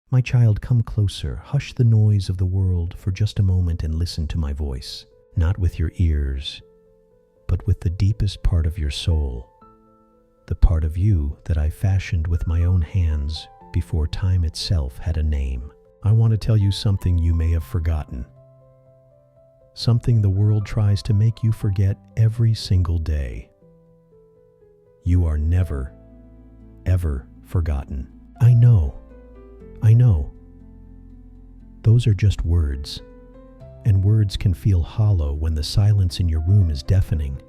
My child, come closer. Hush the noise of the world for just a moment and listen to my voice. Not with your ears, but with the deepest part of your soul. The part of you that I fashioned with my own hands before time itself had a name. I want to tell you something you may have forgotten. Something the world tries to make you forget every single day. You are never, ever forgotten. I know. Those are just words, and words can feel hollow when the silence in your room is deafening,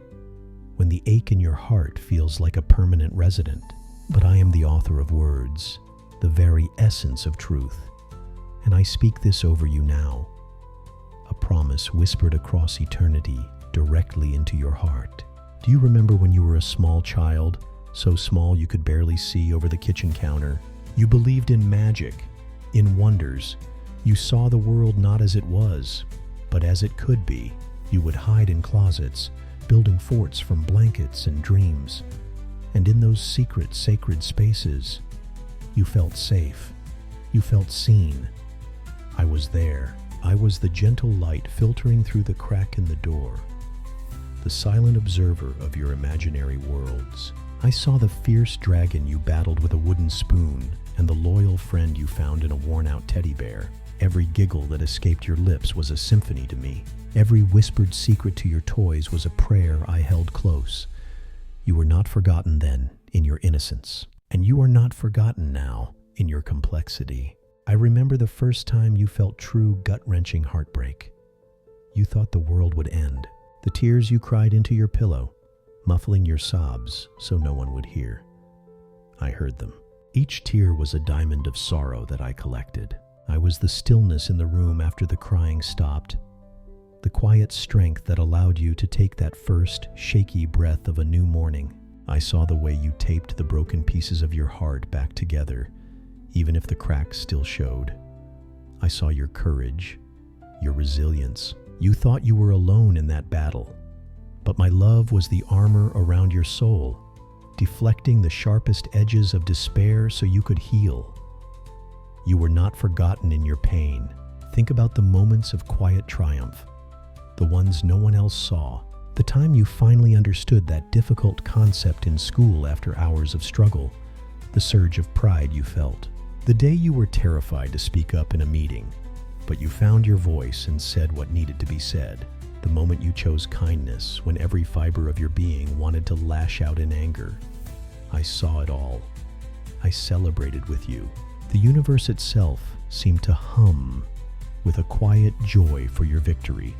when the ache in your heart feels like a permanent resident. But I am the author of words, the very essence of truth, and I speak this over you now, a promise whispered across eternity directly into your heart. Do you remember when you were a small child, so small you could barely see over the kitchen counter? You believed in magic, in wonders. You saw the world not as it was, but as it could be. You would hide in closets, building forts from blankets and dreams. And in those secret, sacred spaces, you felt safe. You felt seen. I was there. I was the gentle light filtering through the crack in the door, the silent observer of your imaginary worlds. I saw the fierce dragon you battled with a wooden spoon and the loyal friend you found in a worn-out teddy bear. Every giggle that escaped your lips was a symphony to me. Every whispered secret to your toys was a prayer I held close. You were not forgotten then in your innocence, and you are not forgotten now in your complexity. I remember the first time you felt true gut-wrenching heartbreak. You thought the world would end. The tears you cried into your pillow, muffling your sobs so no one would hear. I heard them. Each tear was a diamond of sorrow that I collected. I was the stillness in the room after the crying stopped, the quiet strength that allowed you to take that first shaky breath of a new morning. I saw the way you taped the broken pieces of your heart back together, even if the cracks still showed. I saw your courage, your resilience. You thought you were alone in that battle, but my love was the armor around your soul, deflecting the sharpest edges of despair so you could heal. You were not forgotten in your pain. Think about the moments of quiet triumph, the ones no one else saw. The time you finally understood that difficult concept in school after hours of struggle, the surge of pride you felt. The day you were terrified to speak up in a meeting, but you found your voice and said what needed to be said. The moment you chose kindness when every fiber of your being wanted to lash out in anger. I saw it all. I celebrated with you. The universe itself seemed to hum with a quiet joy for your victory.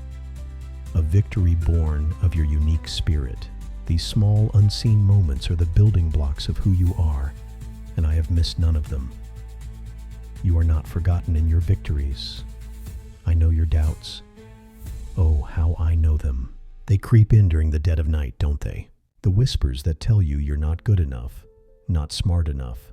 A victory born of your unique spirit. These small, unseen moments are the building blocks of who you are, and I have missed none of them. You are not forgotten in your victories. I know your doubts. Oh, how I know them. They creep in during the dead of night, don't they? The whispers that tell you you're not good enough, not smart enough,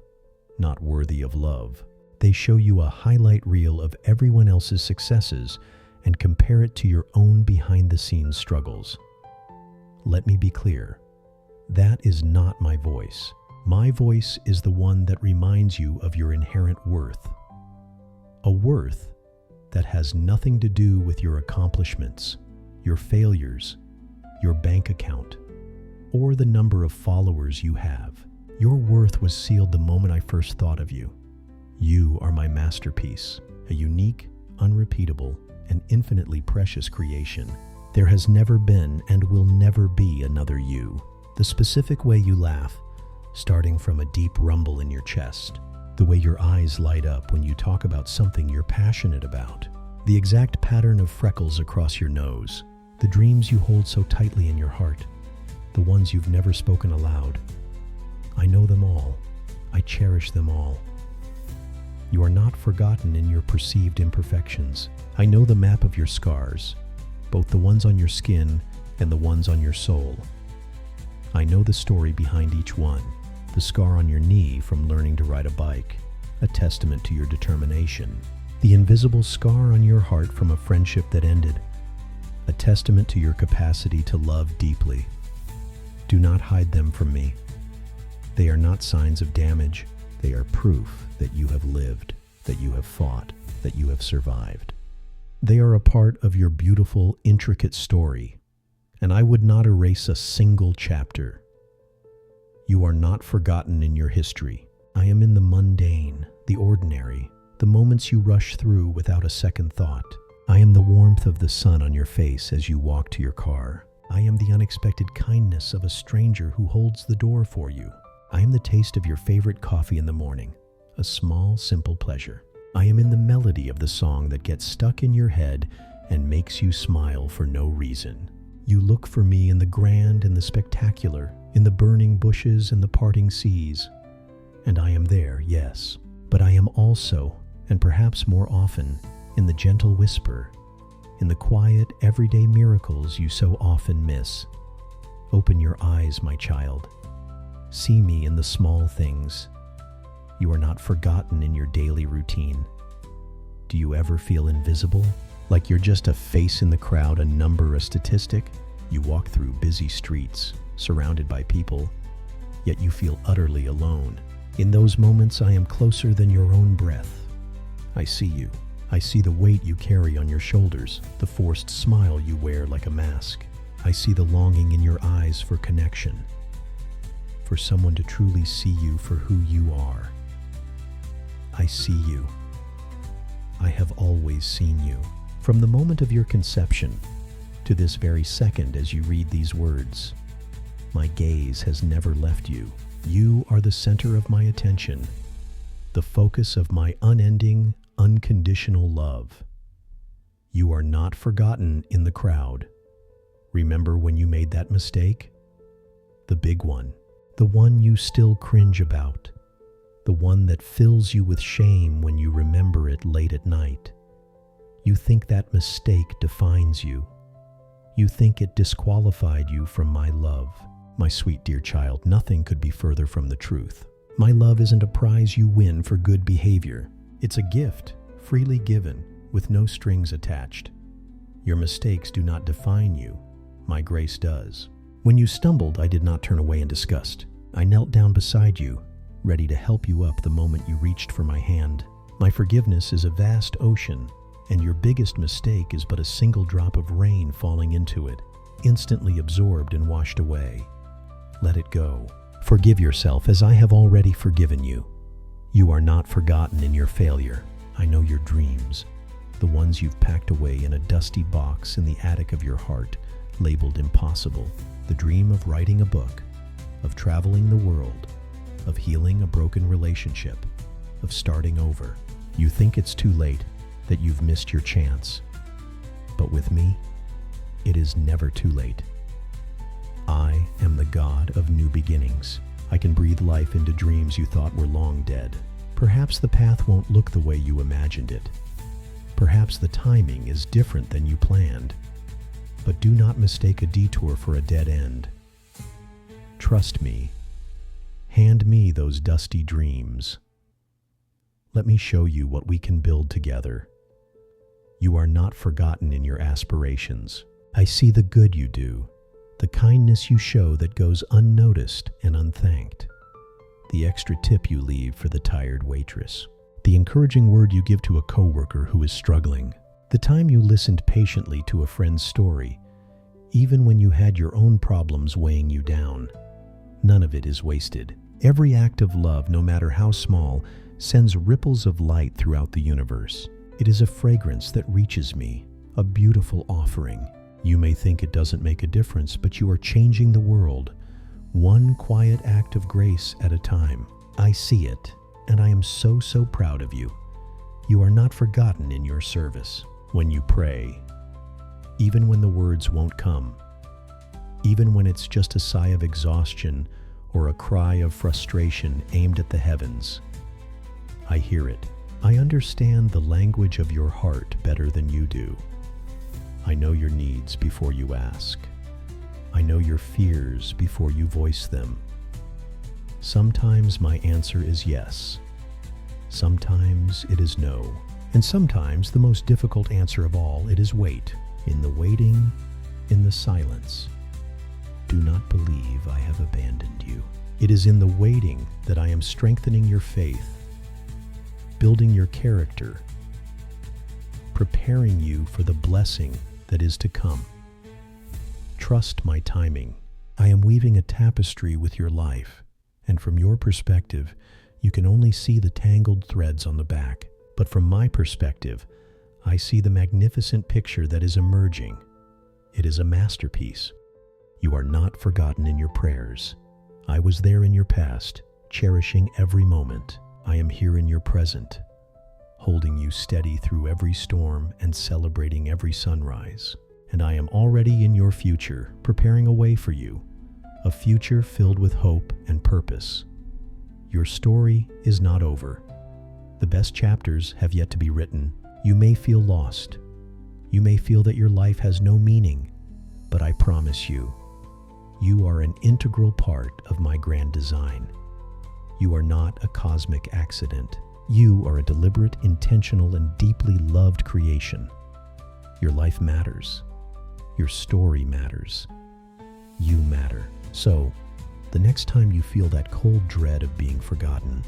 not worthy of love. They show you a highlight reel of everyone else's successes and compare it to your own behind-the-scenes struggles. Let me be clear. That is not my voice. My voice is the one that reminds you of your inherent worth. A worth that has nothing to do with your accomplishments, your failures, your bank account, or the number of followers you have. Your worth was sealed the moment I first thought of you. You are my masterpiece, a unique, unrepeatable, and infinitely precious creation. There has never been and will never be another you. The specific way you laugh, starting from a deep rumble in your chest, the way your eyes light up when you talk about something you're passionate about, the exact pattern of freckles across your nose, the dreams you hold so tightly in your heart, the ones you've never spoken aloud. I know them all. I cherish them all. You are not forgotten in your perceived imperfections. I know the map of your scars, both the ones on your skin and the ones on your soul. I know the story behind each one. The scar on your knee from learning to ride a bike, a testament to your determination. The invisible scar on your heart from a friendship that ended, a testament to your capacity to love deeply. Do not hide them from me. They are not signs of damage. They are proof that you have lived. that you have fought, that you have survived. They are a part of your beautiful, intricate story, and I would not erase a single chapter. You are not forgotten in your history. I am in the mundane, the ordinary, the moments you rush through without a second thought. I am the warmth of the sun on your face as you walk to your car. I am the unexpected kindness of a stranger who holds the door for you. I am the taste of your favorite coffee in the morning, a small, simple pleasure. I am in the melody of the song that gets stuck in your head and makes you smile for no reason. You look for me in the grand and the spectacular, in the burning bushes and the parting seas. And I am there, yes, but I am also, and perhaps more often, in the gentle whisper, in the quiet, everyday miracles you so often miss. Open your eyes, my child. See me in the small things. You are not forgotten in your daily routine. Do you ever feel invisible? Like you're just a face in the crowd, a number, a statistic? You walk through busy streets, surrounded by people, yet you feel utterly alone. In those moments, I am closer than your own breath. I see you. I see the weight you carry on your shoulders, the forced smile you wear like a mask. I see the longing in your eyes for connection, for someone to truly see you for who you are. I see you. I have always seen you. From the moment of your conception to this very second as you read these words, my gaze has never left you. You are the center of my attention, the focus of my unending, unconditional love. You are not forgotten in the crowd. Remember when you made that mistake? The big one, the one you still cringe about, the one that fills you with shame when you remember it late at night. You think that mistake defines you. You think it disqualified you from my love. My sweet dear child, nothing could be further from the truth. My love isn't a prize you win for good behavior. It's a gift, freely given, with no strings attached. Your mistakes do not define you. My grace does. When you stumbled, I did not turn away in disgust. I knelt down beside you, ready to help you up the moment you reached for my hand. My forgiveness is a vast ocean, and your biggest mistake is but a single drop of rain falling into it, instantly absorbed and washed away. Let it go. Forgive yourself as I have already forgiven you. You are not forgotten in your failure. I know your dreams, the ones you've packed away in a dusty box in the attic of your heart, labeled impossible. The dream of writing a book, of traveling the world, of healing a broken relationship, of starting over. You think it's too late, that you've missed your chance. But with me, it is never too late. I am the God of new beginnings. I can breathe life into dreams you thought were long dead. Perhaps the path won't look the way you imagined it. Perhaps the timing is different than you planned. But do not mistake a detour for a dead end. Trust me. Hand me those dusty dreams. Let me show you what we can build together. You are not forgotten in your aspirations. I see the good you do, the kindness you show that goes unnoticed and unthanked, the extra tip you leave for the tired waitress, the encouraging word you give to a coworker who is struggling, the time you listened patiently to a friend's story, even when you had your own problems weighing you down. None of it is wasted. Every act of love, no matter how small, sends ripples of light throughout the universe. It is a fragrance that reaches me, a beautiful offering. You may think it doesn't make a difference, but you are changing the world, one quiet act of grace at a time. I see it, and I am so proud of you. You are not forgotten in your service. When you pray, even when the words won't come, even when it's just a sigh of exhaustion or a cry of frustration aimed at the heavens, I hear it. I understand the language of your heart better than you do. I know your needs before you ask. I know your fears before you voice them. Sometimes my answer is yes. Sometimes it is no. And sometimes the most difficult answer of all, it is wait. In the waiting, in the silence, do not believe I have abandoned you. It is in the waiting that I am strengthening your faith, building your character, preparing you for the blessing that is to come. Trust my timing. I am weaving a tapestry with your life, and from your perspective, you can only see the tangled threads on the back. But from my perspective, I see the magnificent picture that is emerging. It is a masterpiece. You are not forgotten in your prayers. I was there in your past, cherishing every moment. I am here in your present, holding you steady through every storm and celebrating every sunrise. And I am already in your future, preparing a way for you, a future filled with hope and purpose. Your story is not over. The best chapters have yet to be written. You may feel lost. You may feel that your life has no meaning, but I promise you, you are an integral part of my grand design. You are not a cosmic accident. You are a deliberate, intentional, and deeply loved creation. Your life matters. Your story matters. You matter. So, the next time you feel that cold dread of being forgotten,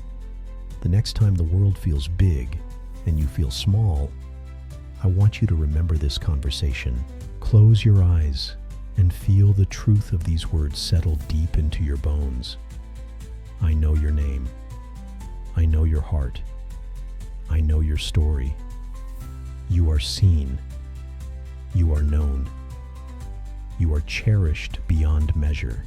the next time the world feels big and you feel small, I want you to remember this conversation. Close your eyes and feel the truth of these words settle deep into your bones. I know your name. I know your heart. I know your story. You are seen. You are known. You are cherished beyond measure.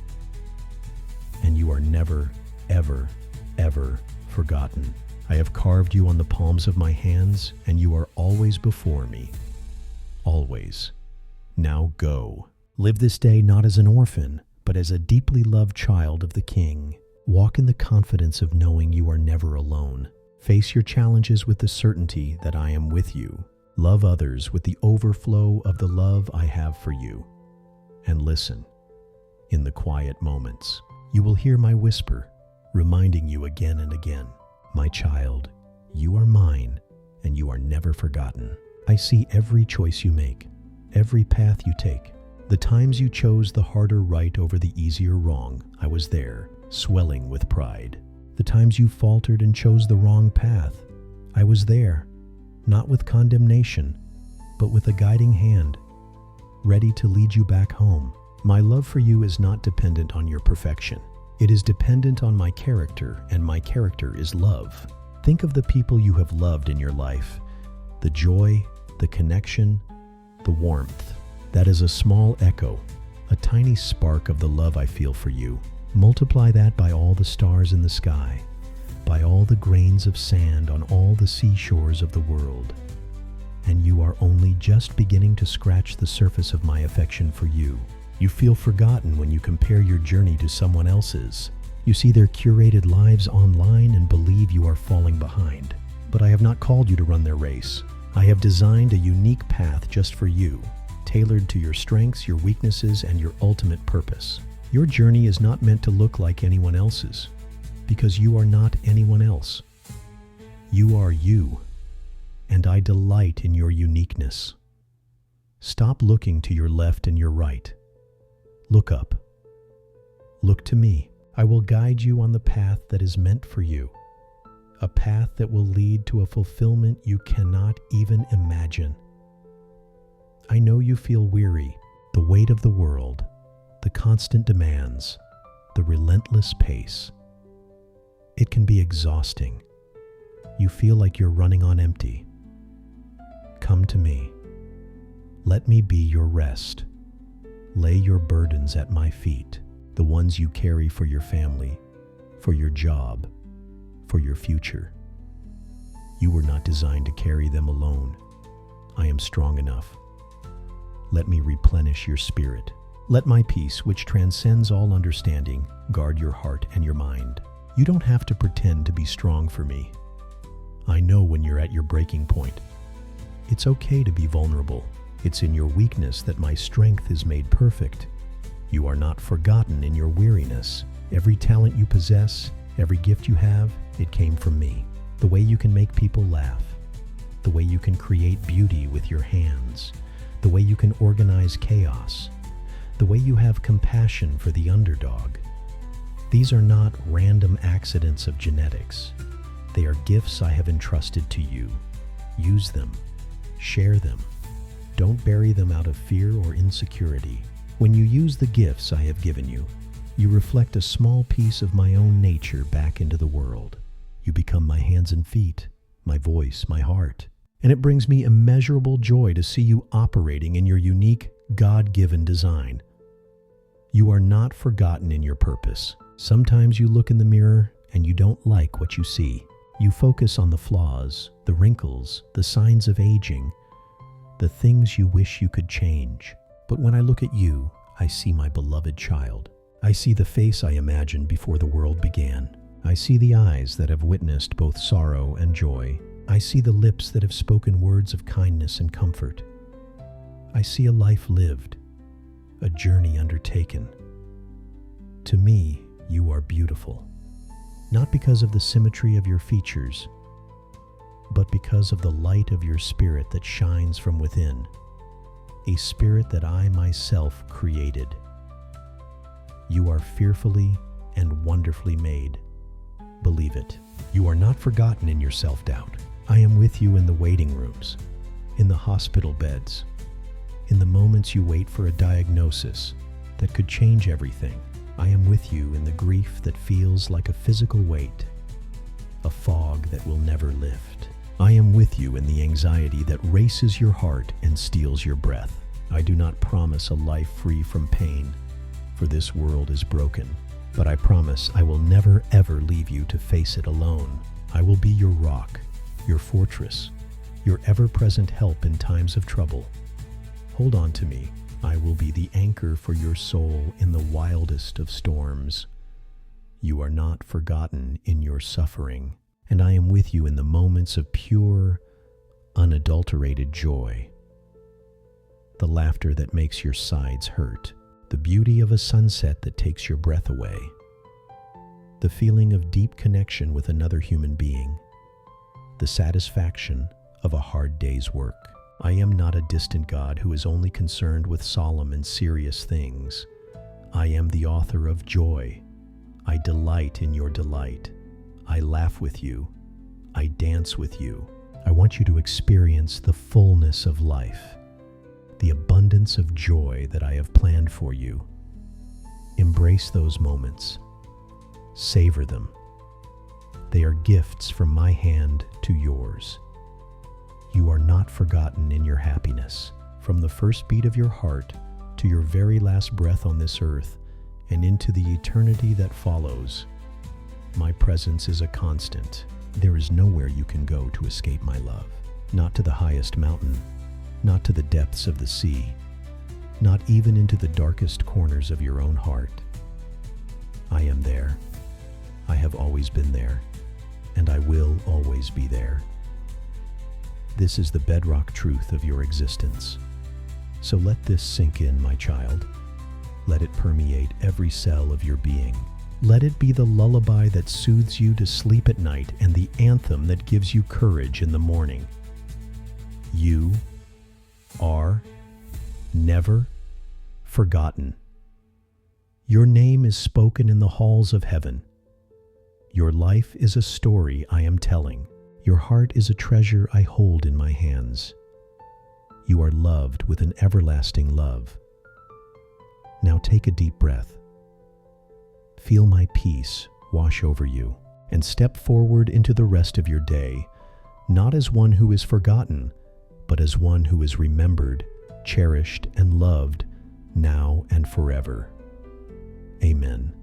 And you are never, ever, ever forgotten. I have carved you on the palms of my hands, and you are always before me. Always. Now go. Live this day not as an orphan, but as a deeply loved child of the King. Walk in the confidence of knowing you are never alone. Face your challenges with the certainty that I am with you. Love others with the overflow of the love I have for you. And listen. In the quiet moments, you will hear my whisper, reminding you again and again, my child, you are mine, and you are never forgotten. I see every choice you make, every path you take. The times you chose the harder right over the easier wrong, I was there, swelling with pride. The times you faltered and chose the wrong path, I was there, not with condemnation, but with a guiding hand, ready to lead you back home. My love for you is not dependent on your perfection. It is dependent on my character, and my character is love. Think of the people you have loved in your life, the joy, the connection, the warmth. That is a small echo, a tiny spark of the love I feel for you. Multiply that by all the stars in the sky, by all the grains of sand on all the seashores of the world, and you are only just beginning to scratch the surface of my affection for you. You feel forgotten when you compare your journey to someone else's. You see their curated lives online and believe you are falling behind. But I have not called you to run their race. I have designed a unique path just for you, tailored to your strengths, your weaknesses, and your ultimate purpose. Your journey is not meant to look like anyone else's, because you are not anyone else. You are you, and I delight in your uniqueness. Stop looking to your left and your right. Look up. Look to me. I will guide you on the path that is meant for you, a path that will lead to a fulfillment you cannot even imagine. I know you feel weary, the weight of the world, the constant demands, the relentless pace. It can be exhausting. You feel like you're running on empty. Come to me. Let me be your rest. Lay your burdens at my feet, the ones you carry for your family, for your job, for your future. You were not designed to carry them alone. I am strong enough. Let me replenish your spirit. Let my peace, which transcends all understanding, guard your heart and your mind. You don't have to pretend to be strong for me. I know when you're at your breaking point. It's okay to be vulnerable. It's in your weakness that my strength is made perfect. You are not forgotten in your weariness. Every talent you possess, every gift you have, it came from me. The way you can make people laugh, the way you can create beauty with your hands, the way you can organize chaos, the way you have compassion for the underdog. These are not random accidents of genetics. They are gifts I have entrusted to you. Use them. Share them. Don't bury them out of fear or insecurity. When you use the gifts I have given you, you reflect a small piece of my own nature back into the world. You become my hands and feet, my voice, my heart. And it brings me immeasurable joy to see you operating in your unique, God-given design. You are not forgotten in your purpose. Sometimes you look in the mirror and you don't like what you see. You focus on the flaws, the wrinkles, the signs of aging, the things you wish you could change. But when I look at you, I see my beloved child. I see the face I imagined before the world began. I see the eyes that have witnessed both sorrow and joy. I see the lips that have spoken words of kindness and comfort. I see a life lived, a journey undertaken. To me, you are beautiful, not because of the symmetry of your features, but because of the light of your spirit that shines from within, a spirit that I myself created. You are fearfully and wonderfully made. Believe it. You are not forgotten in your self-doubt. I am with you in the waiting rooms, in the hospital beds, in the moments you wait for a diagnosis that could change everything. I am with you in the grief that feels like a physical weight, a fog that will never lift. I am with you in the anxiety that races your heart and steals your breath. I do not promise a life free from pain, for this world is broken. But I promise I will never ever leave you to face it alone. I will be your rock, your fortress, your ever-present help in times of trouble. Hold on to me. I will be the anchor for your soul in the wildest of storms. You are not forgotten in your suffering, and I am with you in the moments of pure, unadulterated joy. The laughter that makes your sides hurt, the beauty of a sunset that takes your breath away, the feeling of deep connection with another human being, the satisfaction of a hard day's work. I am not a distant God who is only concerned with solemn and serious things. I am the author of joy. I delight in your delight. I laugh with you. I dance with you. I want you to experience the fullness of life, the abundance of joy that I have planned for you. Embrace those moments. Savor them. They are gifts from my hand to yours. You are not forgotten in your happiness. From the first beat of your heart to your very last breath on this earth and into the eternity that follows, my presence is a constant. There is nowhere you can go to escape my love. Not to the highest mountain, not to the depths of the sea, not even into the darkest corners of your own heart. I am there. I have always been there, and I will always be there. This is the bedrock truth of your existence. So let this sink in, my child. Let it permeate every cell of your being. Let it be the lullaby that soothes you to sleep at night and the anthem that gives you courage in the morning. You are never forgotten. Your name is spoken in the halls of heaven. Your life is a story I am telling. Your heart is a treasure I hold in my hands. You are loved with an everlasting love. Now take a deep breath. Feel my peace wash over you and step forward into the rest of your day, not as one who is forgotten, but as one who is remembered, cherished, and loved now and forever. Amen.